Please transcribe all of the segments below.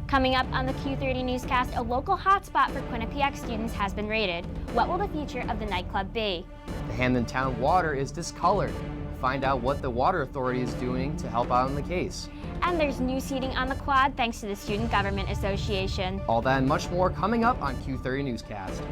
Coming up on the Q30 Newscast, a local hotspot for Quinnipiac students has been raided. What will the future of the nightclub be? The Hamden Town water is discolored. Find out what the water authority is doing to help out in the case. And there's new seating on the quad thanks to the Student Government Association. All that and much more coming up on Q30 Newscast.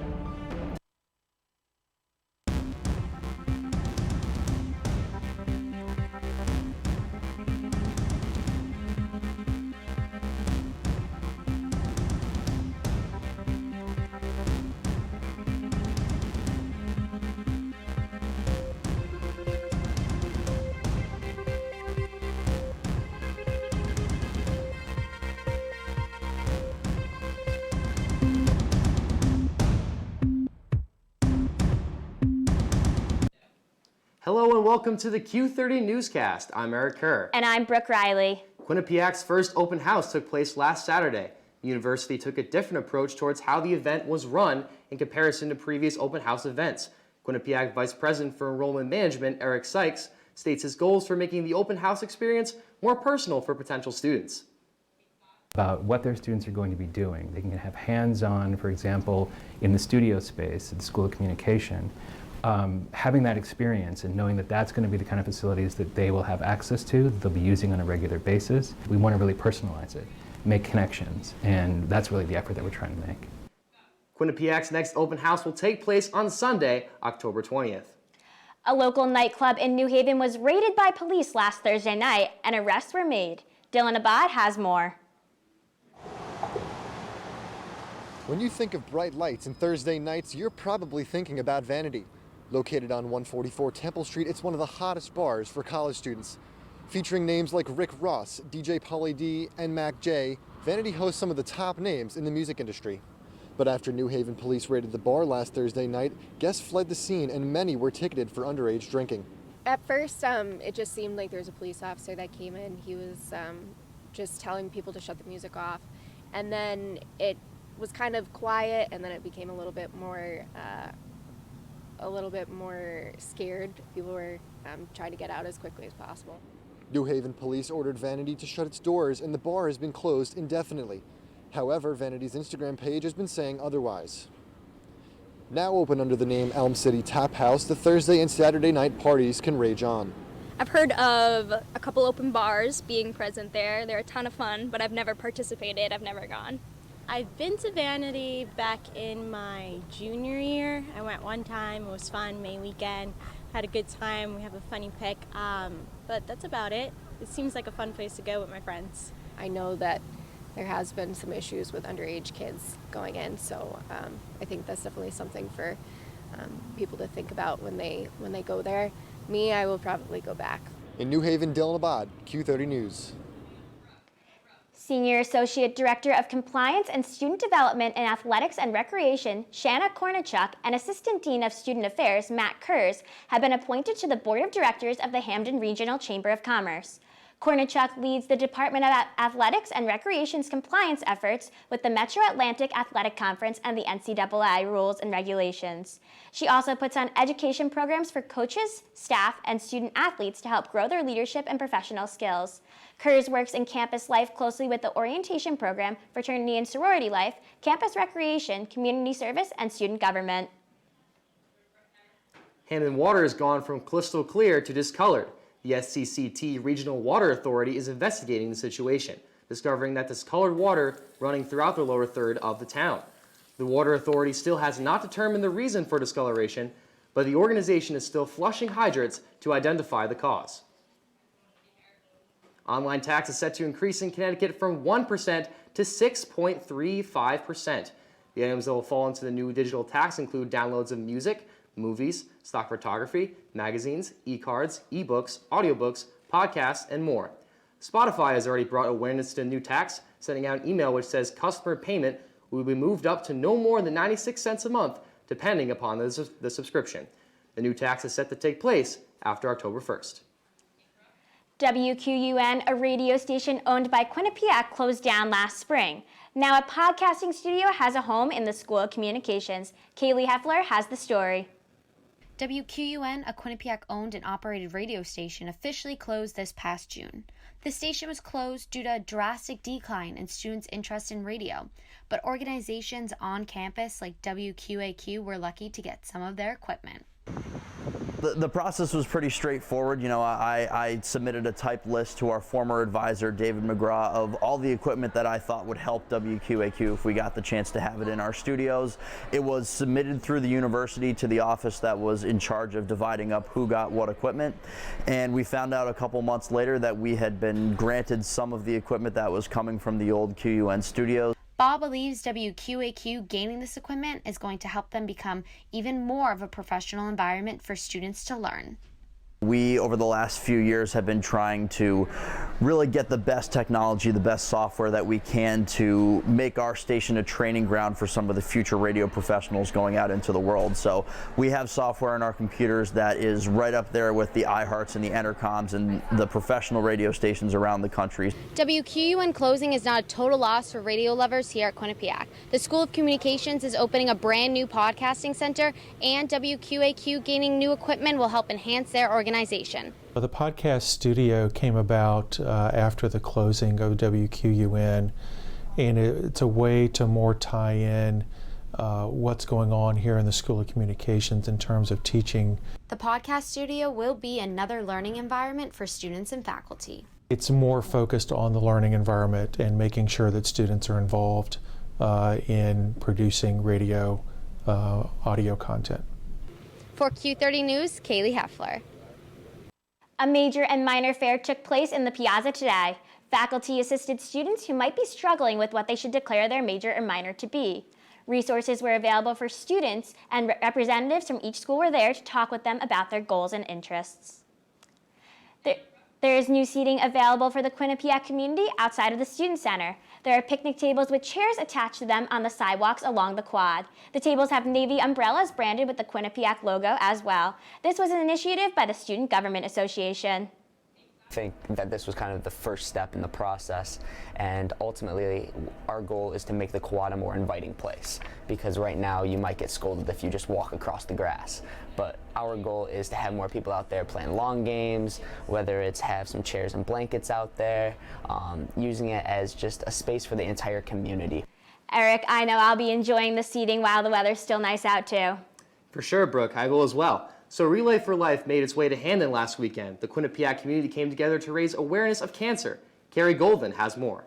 Hello and welcome to the Q30 Newscast. I'm Eric Kerr. And I'm Brooke Riley. Quinnipiac's first open house took place last Saturday. The university took a different approach towards how the event was run in comparison to previous open house events. Quinnipiac Vice President for Enrollment Management, Eric Sykes, states his goals for making the open house experience more personal for potential students. About what their students are going to be doing. They can have hands-on, for example, in the studio space at the School of Communication. Having that experience and knowing that that's going to be the kind of facilities that they will have access to, that they'll be using on a regular basis. We want to really personalize it, make connections, and that's really the effort that we're trying to make. Quinnipiac's next open house will take place on Sunday, October 20th. A local nightclub in New Haven was raided by police last Thursday night and arrests were made. Dylan Abad has more. When you think of bright lights and Thursday nights, you're probably thinking about Vanity. Located on 144 Temple Street, it's one of the hottest bars for college students. Featuring names like Rick Ross, DJ Pauly D, and Mac J, Vanity hosts some of the top names in the music industry. But after New Haven police raided the bar last Thursday night, guests fled the scene and many were ticketed for underage drinking. At first, it just seemed like there was a police officer that came in. He was just telling people to shut the music off. And then it was kind of quiet, and then it became a little bit more scared. People were trying to get out as quickly as possible. New Haven police ordered Vanity to shut its doors and the bar has been closed indefinitely. However, Vanity's Instagram page has been saying otherwise. Now open under the name Elm City Tap House, the Thursday and Saturday night parties can rage on. I've heard of a couple open bars being present there. They're a ton of fun, but I've never participated. I've never gone. I've been to Vanity back in my junior year. I went one time, it was fun, May weekend, had a good time, we have a funny pick, but that's about it. It seems like a fun place to go with my friends. I know that there has been some issues with underage kids going in, so I think that's definitely something for people to think about when they go there. Me, I will probably go back. In New Haven, Dylan Abad, Q30 News. Senior Associate Director of Compliance and Student Development in Athletics and Recreation, Shanna Kornichuk, and Assistant Dean of Student Affairs, Matt Kurz, have been appointed to the Board of Directors of the Hamden Regional Chamber of Commerce. Kornichuk leads the Department of Athletics and Recreation's compliance efforts with the Metro Atlantic Athletic Conference and the NCAA rules and regulations. She also puts on education programs for coaches, staff, and student athletes to help grow their leadership and professional skills. Kurz works in campus life closely with the orientation program, fraternity and sorority life, campus recreation, community service, and student government. Hamden water has gone from crystal clear to discolored. The SCCT Regional Water Authority is investigating the situation, discovering that discolored water running throughout the lower third of the town. The Water Authority still has not determined the reason for discoloration, but the organization is still flushing hydrants to identify the cause. Online tax is set to increase in Connecticut from 1% to 6.35%. The items that will fall into the new digital tax include downloads of music, movies, stock photography, magazines, e-cards, e-books, audiobooks, podcasts, and more. Spotify has already brought awareness to the new tax, sending out an email which says customer payment will be moved up to no more than 96 cents a month, depending upon the subscription. The new tax is set to take place after October 1st. WQUN, a radio station owned by Quinnipiac, closed down last spring. Now a podcasting studio has a home in the School of Communications. Kaylee Heffler has the story. WQUN, a Quinnipiac-owned and operated radio station, officially closed this past June. The station was closed due to a drastic decline in students' interest in radio, but organizations on campus like WQAQ were lucky to get some of their equipment. The process was pretty straightforward. You know, I submitted a typed list to our former advisor, David McGraw, of all the equipment that I thought would help WQAQ if we got the chance to have it in our studios. It was submitted through the university to the office that was in charge of dividing up who got what equipment. And we found out a couple months later that we had been granted some of the equipment that was coming from the old QUN studios. Bob believes WQAQ gaining this equipment is going to help them become even more of a professional environment for students to learn. We, over the last few years, have been trying to really get the best technology, the best software that we can to make our station a training ground for some of the future radio professionals going out into the world. So we have software in our computers that is right up there with the iHearts and the Entercoms and the professional radio stations around the country. WQUN closing is not a total loss for radio lovers here at Quinnipiac. The School of Communications is opening a brand new podcasting center, and WQAQ gaining new equipment will help enhance their organization. The podcast studio came about after the closing of WQUN, and it's a way to more tie in what's going on here in the School of Communications in terms of teaching. The podcast studio will be another learning environment for students and faculty. It's more focused on the learning environment and making sure that students are involved in producing radio audio content. For Q30 News, Kaylee Heffler. A major and minor fair took place in the Piazza today. Faculty assisted students who might be struggling with what they should declare their major or minor to be. Resources were available for students, and representatives from each school were there to talk with them about their goals and interests. There is new seating available for the Quinnipiac community outside of the Student Center. There are picnic tables with chairs attached to them on the sidewalks along the quad. The tables have navy umbrellas branded with the Quinnipiac logo as well. This was an initiative by the Student Government Association. I think that this was kind of the first step in the process, and ultimately our goal is to make the quad a more inviting place, because right now you might get scolded if you just walk across the grass. But our goal is to have more people out there playing long games, whether it's have some chairs and blankets out there, using it as just a space for the entire community. Eric, I know I'll be enjoying the seating while the weather's still nice out too. For sure, Brooke, I will as well. So Relay for Life made its way to Hamden last weekend. The Quinnipiac community came together to raise awareness of cancer. Carrie Golden has more.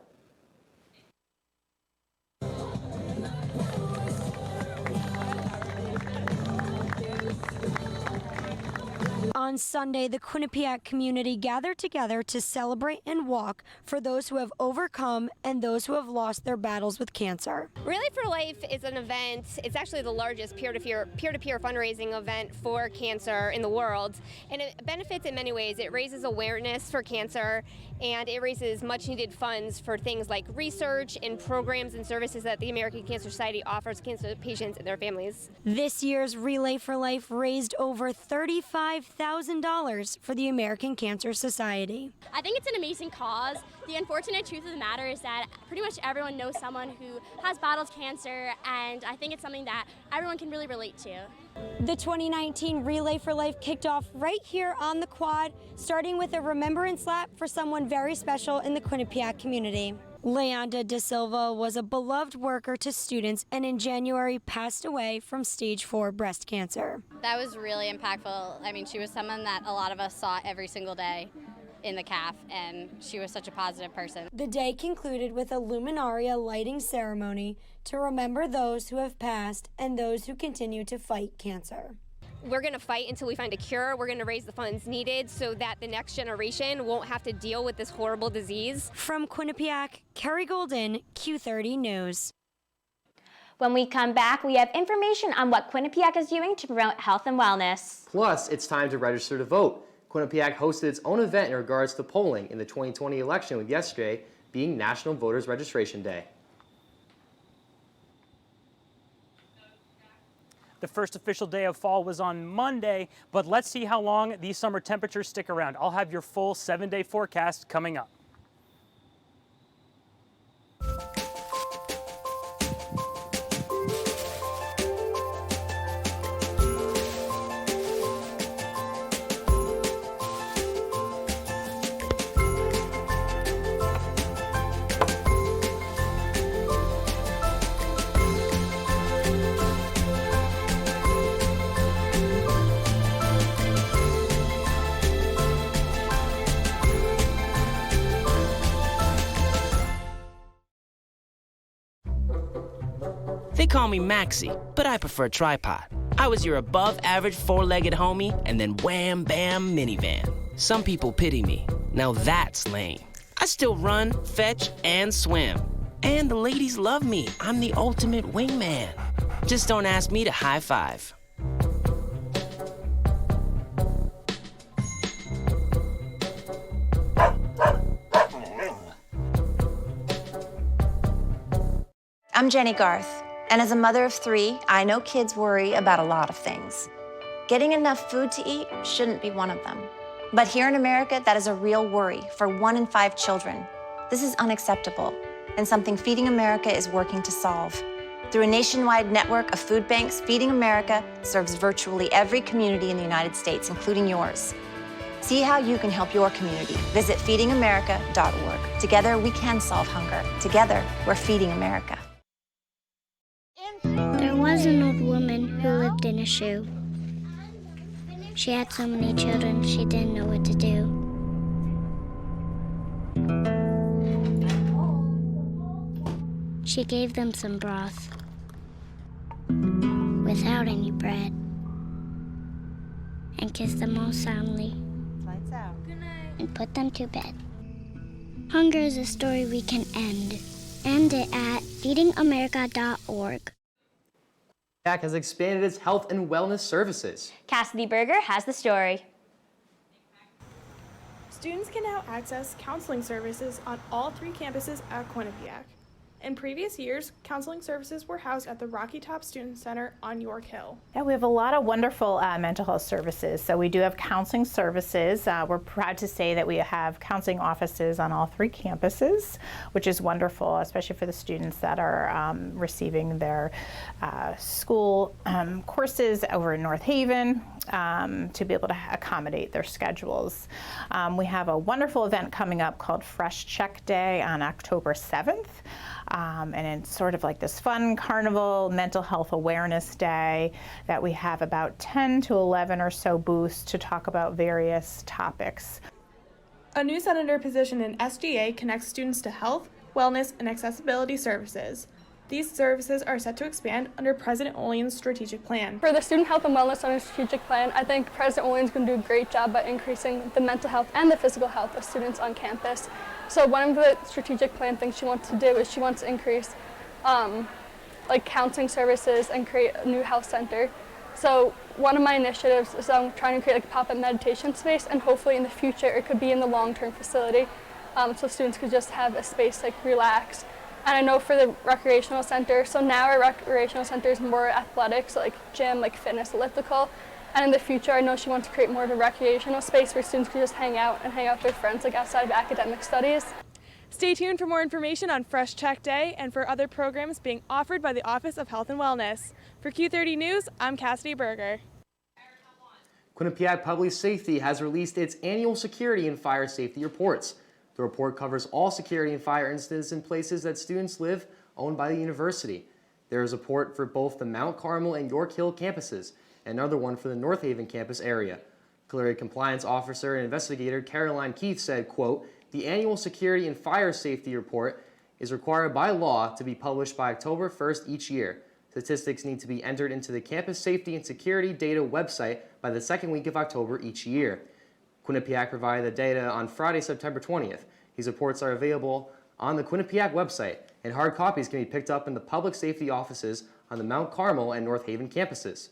On Sunday, the Quinnipiac community gathered together to celebrate and walk for those who have overcome and those who have lost their battles with cancer. Relay for Life is an event, it's actually the largest peer-to-peer fundraising event for cancer in the world, and it benefits in many ways. It raises awareness for cancer, and it raises much needed funds for things like research and programs and services that the American Cancer Society offers cancer patients and their families. This year's Relay for Life raised over $35,000 for the American Cancer Society. I think it's an amazing cause. The unfortunate truth of the matter is that pretty much everyone knows someone who has battled cancer, and I think it's something that everyone can really relate to. The 2019 Relay for Life kicked off right here on the quad, starting with a remembrance lap for someone very special in the Quinnipiac community. Leonda Da Silva was a beloved worker to students and in January passed away from stage 4 breast cancer. That was really impactful. I mean, she was someone that a lot of us saw every single day in the CAF, and she was such a positive person. The day concluded with a luminaria lighting ceremony to remember those who have passed and those who continue to fight cancer. We're going to fight until we find a cure. We're going to raise the funds needed so that the next generation won't have to deal with this horrible disease. From Quinnipiac, Carrie Golden, Q30 News. When we come back, we have information on what Quinnipiac is doing to promote health and wellness. Plus, it's time to register to vote. Quinnipiac hosted its own event in regards to polling in the 2020 election, with yesterday being National Voters Registration Day. The first official day of fall was on Monday, but let's see how long these summer temperatures stick around. I'll have your full 7-day forecast coming up. They call me Maxie, but I prefer tripod. I was your above-average four-legged homie, and then wham, bam, minivan. Some people pity me. Now that's lame. I still run, fetch, and swim. And the ladies love me. I'm the ultimate wingman. Just don't ask me to high five. I'm Jenny Garth, and as a mother of 3, I know kids worry about a lot of things. Getting enough food to eat shouldn't be one of them. But here in America, that is a real worry for 1 in 5 children. This is unacceptable, and something Feeding America is working to solve. Through a nationwide network of food banks, Feeding America serves virtually every community in the United States, including yours. See how you can help your community. Visit feedingamerica.org. Together, we can solve hunger. Together, we're Feeding America. There was an old woman who lived in a shoe. She had so many children, she didn't know what to do. She gave them some broth without any bread and kissed them all soundly and put them to bed. Hunger is a story we can end. End it at feedingamerica.org. Quinnipiac has expanded its health and wellness services. Cassidy Berger has the story. Students can now access counseling services on all 3 campuses at Quinnipiac. In previous years, counseling services were housed at the Rocky Top Student Center on York Hill. Yeah, we have a lot of wonderful mental health services. So we do have counseling services. We're proud to say that we have counseling offices on all 3 campuses, which is wonderful, especially for the students that are receiving their school courses over in North Haven to be able to accommodate their schedules. We have a wonderful event coming up called Fresh Check Day on October 7th. And it's sort of like this fun carnival mental health awareness day that we have about 10 to 11 or so booths to talk about various topics. A new senator position in SGA connects students to health, wellness, and accessibility services. These services are set to expand under President Olian's strategic plan. For the Student Health and Wellness Center strategic plan, I think President Olian's going to do a great job by increasing the mental health and the physical health of students on campus. So one of the strategic plan things she wants to do is she wants to increase like counseling services and create a new health center. So one of my initiatives is I'm trying to create like a pop-up meditation space, and hopefully in the future it could be in the long-term facility so students could just have a space to like relax. And I know for the recreational center, so now our recreational center is more athletics, so like gym, like fitness, elliptical. And in the future, I know she wants to create more of a recreational space where students can just hang out with their friends, like outside of academic studies. Stay tuned for more information on Fresh Check Day and for other programs being offered by the Office of Health and Wellness. For Q30 News, I'm Cassidy Berger. Quinnipiac Public Safety has released its annual security and fire safety reports. The report covers all security and fire incidents in places that students live owned by the university. There is a report for both the Mount Carmel and York Hill campuses, and another one for the North Haven campus area. Clery Compliance Officer and Investigator Caroline Keith said, quote, "The annual security and fire safety report is required by law to be published by October 1st each year. Statistics need to be entered into the Campus Safety and Security Data website by the second week of October each year." Quinnipiac provided the data on Friday, September 20th. These reports are available on the Quinnipiac website, and hard copies can be picked up in the public safety offices on the Mount Carmel and North Haven campuses.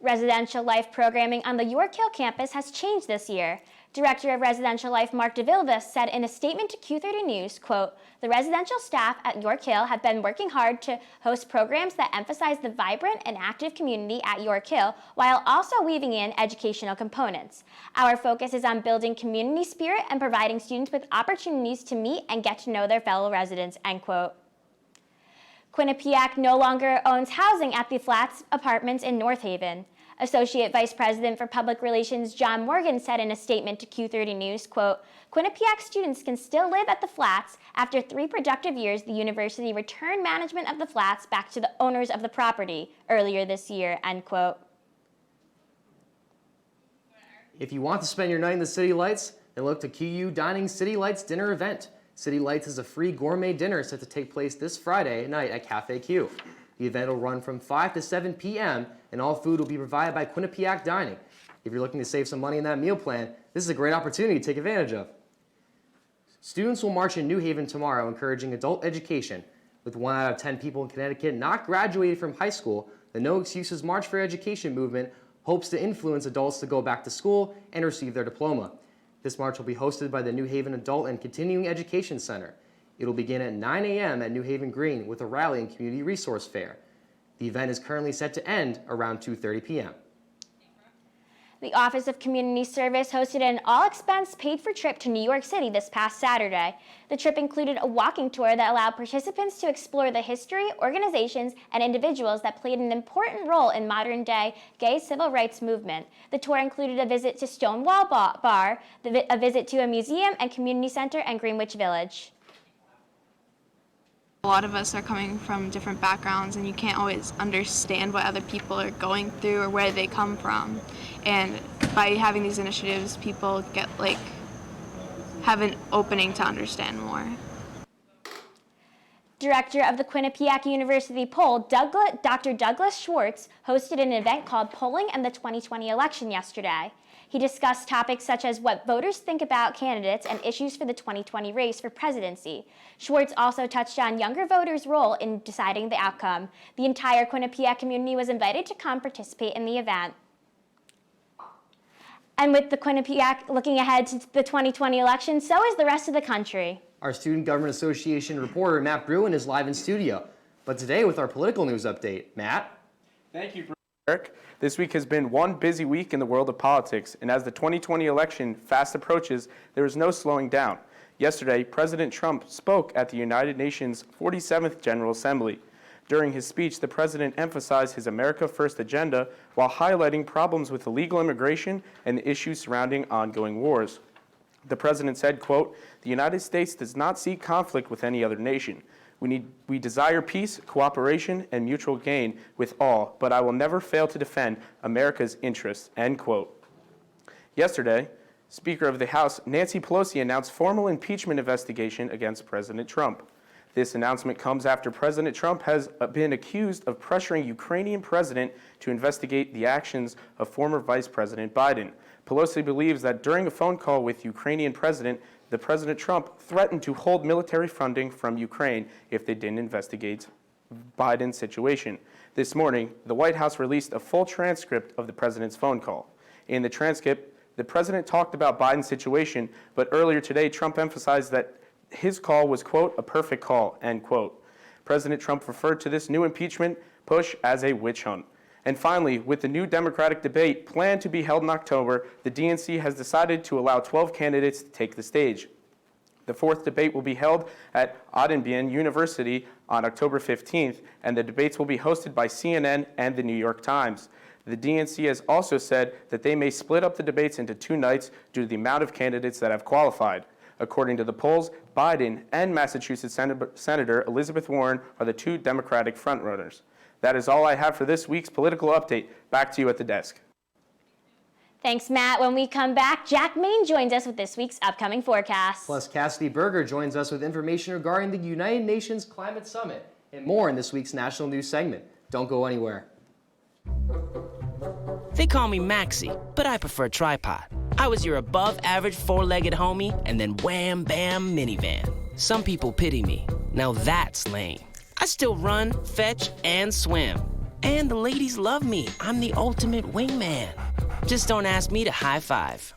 Residential life programming on the York Hill campus has changed this year. Director of Residential Life Mark DeVilvis said in a statement to Q30 News, quote, "The residential staff at York Hill have been working hard to host programs that emphasize the vibrant and active community at York Hill while also weaving in educational components. Our focus is on building community spirit and providing students with opportunities to meet and get to know their fellow residents," end quote. Quinnipiac no longer owns housing at the Flats Apartments in North Haven. Associate Vice President for Public Relations John Morgan said in a statement to Q30 News, quote, "Quinnipiac students can still live at the Flats. After 3 productive years, the university returned management of the Flats back to the owners of the property earlier this year," end quote. If you want to spend your night in the City Lights, then look to QU Dining City Lights dinner event. City Lights is a free gourmet dinner set to take place this Friday night at Cafe Q. The event will run from 5 to 7 p.m. and all food will be provided by Quinnipiac Dining. If you're looking to save some money in that meal plan, this is a great opportunity to take advantage of. Students will march in New Haven tomorrow encouraging adult education. With 1 out of 10 people in Connecticut not graduated from high school, the No Excuses March for Education movement hopes to influence adults to go back to school and receive their diploma. This march will be hosted by the New Haven Adult and Continuing Education Center. It will begin at 9 a.m. at New Haven Green with a rally and community resource fair. The event is currently set to end around 2:30 p.m. The Office of Community Service hosted an all-expense paid-for trip to New York City this past Saturday. The trip included a walking tour that allowed participants to explore the history, organizations, and individuals that played an important role in modern-day gay civil rights movement. The tour included a visit to Stonewall Bar, a visit to a museum and community center, and Greenwich Village. A lot of us are coming from different backgrounds, and you can't always understand what other people are going through or where they come from. And by having these initiatives, people have an opening to understand more. Director of the Quinnipiac University Poll, Dr. Douglas Schwartz, hosted an event called Polling and the 2020 Election yesterday. He discussed topics such as what voters think about candidates and issues for the 2020 race for presidency. Schwartz also touched on younger voters' role in deciding the outcome. The entire Quinnipiac community was invited to come participate in the event. And with the Quinnipiac looking ahead to the 2020 election, so is the rest of the country. Our Student Government Association reporter, Matt Bruin, is live in studio. But today with our political news update. Matt? Thank you, Eric. This week has been one busy week in the world of politics, and as the 2020 election fast approaches, there is no slowing down. Yesterday, President Trump spoke at the United Nations 47th General Assembly. During his speech, the president emphasized his America First agenda while highlighting problems with illegal immigration and the issues surrounding ongoing wars. The president said, quote, "The United States does not seek conflict with any other nation. We desire peace, cooperation, and mutual gain with all, but I will never fail to defend America's interests," end quote. Yesterday, Speaker of the House Nancy Pelosi announced formal impeachment investigation against President Trump. This announcement comes after President Trump has been accused of pressuring Ukrainian president to investigate the actions of former Vice President Biden. Pelosi believes that during a phone call with Ukrainian President Trump threatened to hold military funding from Ukraine if they didn't investigate Biden's situation. This morning, the White House released a full transcript of the president's phone call. In the transcript, the president talked about Biden's situation, but earlier today, Trump emphasized that his call was, quote, "a perfect call," end quote. President Trump referred to this new impeachment push as a witch hunt. And finally, with the new Democratic debate planned to be held in October, the DNC has decided to allow 12 candidates to take the stage. The fourth debate will be held at Ottenbein University on October 15th, and the debates will be hosted by CNN and the New York Times. The DNC has also said that they may split up the debates into 2 nights due to the amount of candidates that have qualified. According to the polls, Biden and Massachusetts Senator Elizabeth Warren are the 2 Democratic frontrunners. That is all I have for this week's political update. Back to you at the desk. Thanks, Matt. When we come back, Jack Main joins us with this week's upcoming forecast. Plus, Cassidy Berger joins us with information regarding the United Nations Climate Summit and more in this week's national news segment. Don't go anywhere. They call me Maxie, but I prefer tripod. I was your above-average 4-legged homie, and then wham, bam, minivan. Some people pity me. Now that's lame. I still run, fetch, and swim. And the ladies love me. I'm the ultimate wingman. Just don't ask me to high five.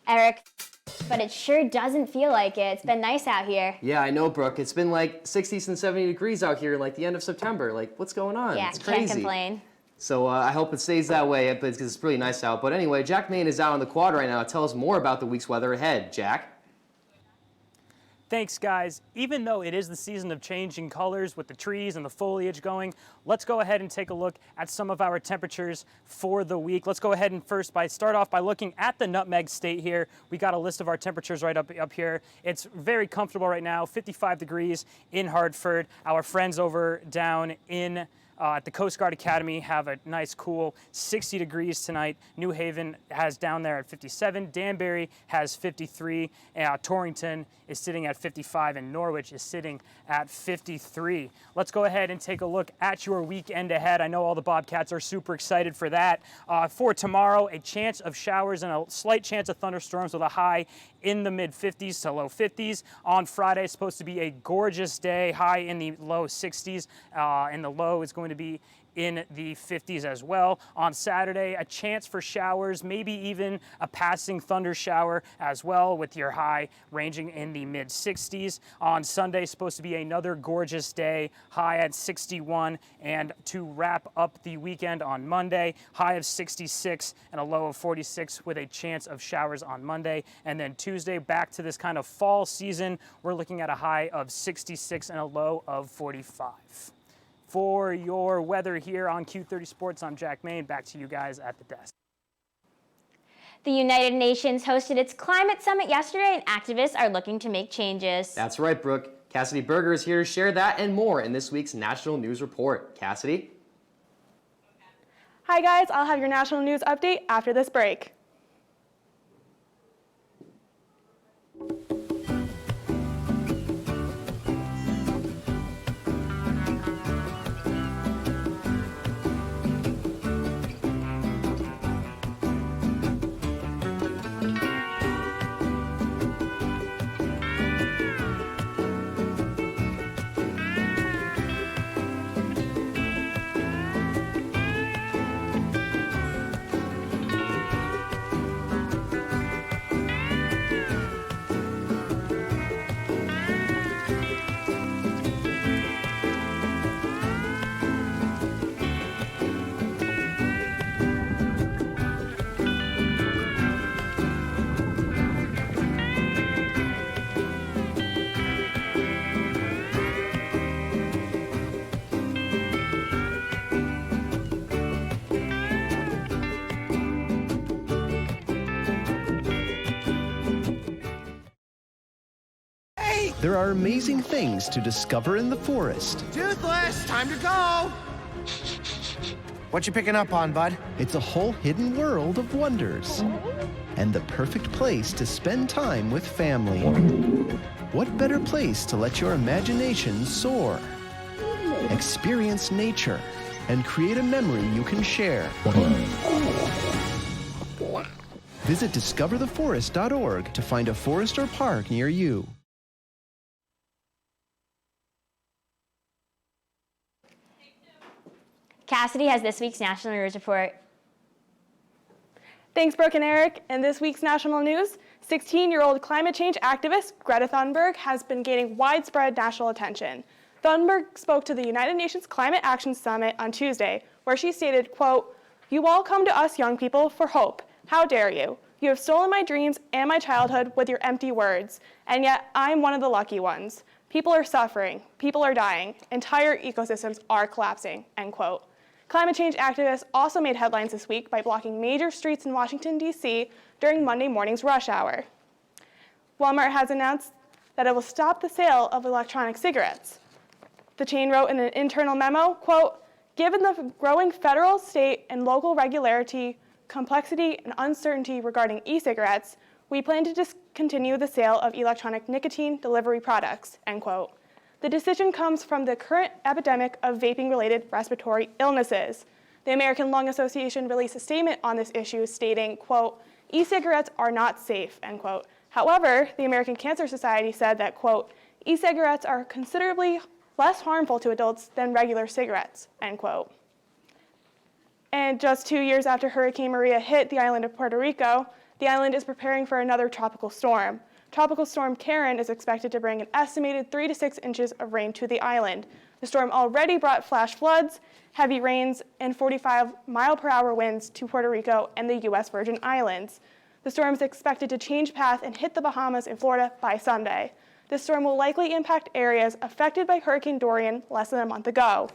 Eric, but it sure doesn't feel like it. It's been nice out here. Yeah, I know, Brooke. It's been like 60s and 70 degrees out here like the end of September. Like, what's going on? Yeah, It's crazy. can't complain. So I hope it stays that way because it's really nice out. But anyway, Jack Main is out on the quad right now to tell us more about the week's weather ahead. Jack? Thanks, guys. Even though it is the season of changing colors with the trees and the foliage going, let's go ahead and take a look at some of our temperatures for the week. Let's go ahead and start off by looking at the Nutmeg State here. We got a list of our temperatures right up here. It's very comfortable right now, 55 degrees in Hartford. Our friends over down in at the Coast Guard Academy have a nice cool 60 degrees tonight. New Haven has down there at 57. Danbury has 53. Torrington is sitting at 55, and Norwich is sitting at 53. Let's go ahead and take a look at your weekend ahead. I know all the Bobcats are super excited for that. For tomorrow, a chance of showers and a slight chance of thunderstorms with a high in the mid-50s to low 50s. On Friday, it's supposed to be a gorgeous day, high in the low 60s, and the low is going to be in the 50s as well. On Saturday, a chance for showers, maybe even a passing thunder shower as well, with your high ranging in the mid-60s. On Sunday, supposed to be another gorgeous day, high at 61. And to wrap up the weekend on Monday, high of 66 and a low of 46 with a chance of showers on Monday. And then Tuesday, back to this kind of fall season, we're looking at a high of 66 and a low of 45. For your weather here on Q30 Sports, I'm Jack Main. Back to you guys at the desk. The United Nations hosted its climate summit yesterday, and activists are looking to make changes. That's right, Brooke. Cassidy Berger is here to share that and more in this week's National News Report. Cassidy? Hi guys, I'll have your national news update after this break. There are amazing things to discover in the forest. Toothless, time to go! What you picking up on, bud? It's a whole hidden world of wonders. And the perfect place to spend time with family. What better place to let your imagination soar? Experience nature and create a memory you can share. Visit discovertheforest.org to find a forest or park near you. Cassidy has this week's National News Report. Thanks, Brooke and Eric. In this week's national news, 16-year-old climate change activist Greta Thunberg has been gaining widespread national attention. Thunberg spoke to the United Nations Climate Action Summit on Tuesday, where she stated, quote, "You all come to us young people for hope. How dare you? You have stolen my dreams and my childhood with your empty words, and yet I'm one of the lucky ones. People are suffering, people are dying, entire ecosystems are collapsing," end quote. Climate change activists also made headlines this week by blocking major streets in Washington, D.C. during Monday morning's rush hour. Walmart has announced that it will stop the sale of electronic cigarettes. The chain wrote in an internal memo, quote, "Given the growing federal, state, and local regularity, complexity, and uncertainty regarding e-cigarettes, we plan to discontinue the sale of electronic nicotine delivery products," end quote. The decision comes from the current epidemic of vaping-related respiratory illnesses. The American Lung Association released a statement on this issue stating, quote, "E-cigarettes are not safe," end quote. However, the American Cancer Society said that, quote, "E-cigarettes are considerably less harmful to adults than regular cigarettes," end quote. And just 2 years after Hurricane Maria hit the island of Puerto Rico, The island is preparing for another tropical storm. Tropical Storm Karen is expected to bring an estimated 3 to 6 inches of rain to the island. The storm already brought flash floods, heavy rains, and 45-mile-per-hour winds to Puerto Rico and the U.S. Virgin Islands. The storm is expected to change path and hit the Bahamas and Florida by Sunday. This storm will likely impact areas affected by Hurricane Dorian less than a month ago.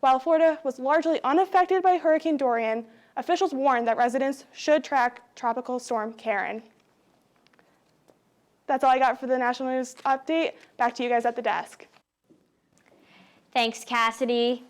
While Florida was largely unaffected by Hurricane Dorian, officials warned that residents should track Tropical Storm Karen. That's all I got for the national news update. Back to you guys at the desk. Thanks, Cassidy.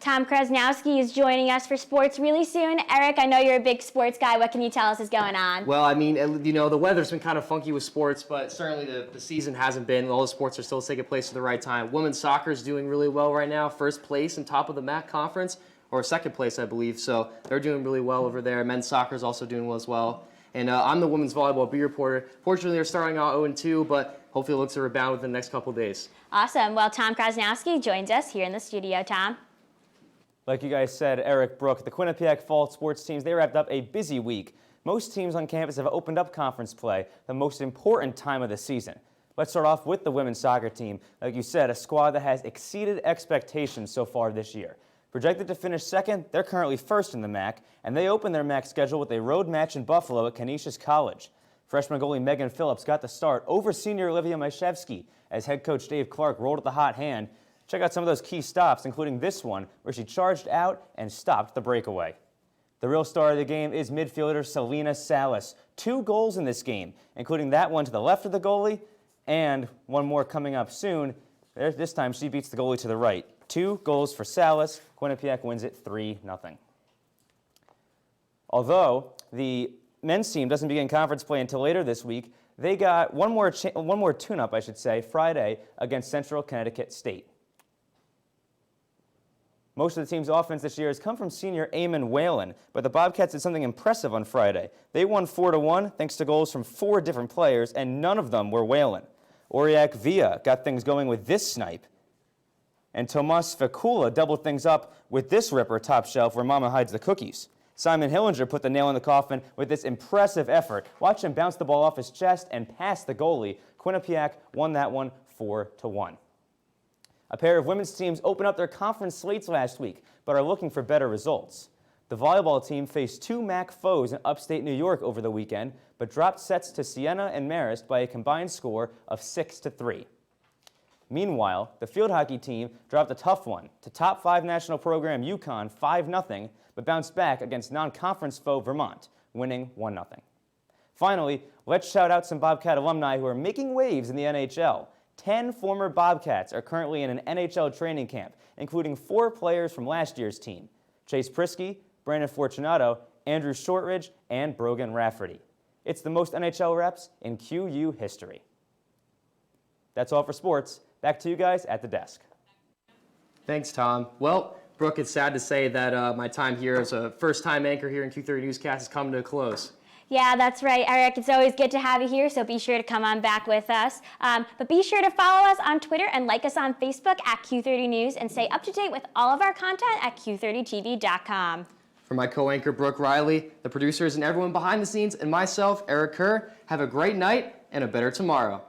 Tom Krasnowski is joining us for sports really soon. Eric, I know you're a big sports guy. What can you tell us is going on? Well, I mean, you know, the weather's been kind of funky with sports, but certainly the season hasn't been. All the sports are still taking place at the right time. Women's soccer is doing really well right now. First place and top of the MAC conference, or second place, I believe. So they're doing really well over there. Men's soccer is also doing well as well. And I'm the women's volleyball beat reporter. Fortunately, they're starting out 0-2, but hopefully it looks to rebound within the next couple days. Awesome. Well, Tom Krasnowski joins us here in the studio. Tom? Like you guys said, Eric, Brooke, the Quinnipiac fall sports teams, they wrapped up a busy week. Most teams on campus have opened up conference play, the most important time of the season. Let's start off with the women's soccer team. Like you said, a squad that has exceeded expectations so far this year. Projected to finish second, they're currently first in the MAC, and they opened their MAC schedule with a road match in Buffalo at Canisius College. Freshman goalie Megan Phillips got the start over senior Olivia Myshevsky as head coach Dave Clark rolled at the hot hand. Check out some of those key stops, including this one, where she charged out and stopped the breakaway. The real star of the game is midfielder Selena Salas. 2 goals in this game, including that one to the left of the goalie, and one more coming up soon. This time she beats the goalie to the right. 2 goals for Salas. Quinnipiac wins it 3-0. Although the men's team doesn't begin conference play until later this week, they got one more tune-up, I should say, Friday against Central Connecticut State. Most of the team's offense this year has come from senior Eamon Whalen, but the Bobcats did something impressive on Friday. They won 4-1 thanks to goals from 4 different players, and none of them were Whalen. Auriac Villa got things going with this snipe, and Tomas Fekula doubled things up with this ripper top shelf where Mama hides the cookies. Simon Hillinger put the nail in the coffin with this impressive effort. Watch him bounce the ball off his chest and pass the goalie. Quinnipiac won that one 4-1. A pair of women's teams opened up their conference slates last week, but are looking for better results. The volleyball team faced 2 MAC foes in upstate New York over the weekend, but dropped sets to Siena and Marist by a combined score of 6-3. Meanwhile, the field hockey team dropped a tough one to top 5 national program UConn 5-0, but bounced back against non-conference foe Vermont, winning 1-0. Finally, let's shout out some Bobcat alumni who are making waves in the NHL. 10 former Bobcats are currently in an NHL training camp, including 4 players from last year's team: Chase Prisky, Brandon Fortunato, Andrew Shortridge, and Brogan Rafferty. It's the most NHL reps in QU history. That's all for sports. Back to you guys at the desk. Thanks, Tom. Well, Brooke, it's sad to say that my time here as a first-time anchor here in Q30 Newscast is coming to a close. Yeah, that's right, Eric. It's always good to have you here, so be sure to come on back with us. But be sure to follow us on Twitter and like us on Facebook at Q30 News and stay up to date with all of our content at Q30TV.com. For my co-anchor, Brooke Riley, the producers and everyone behind the scenes, and myself, Eric Kerr, have a great night and a better tomorrow.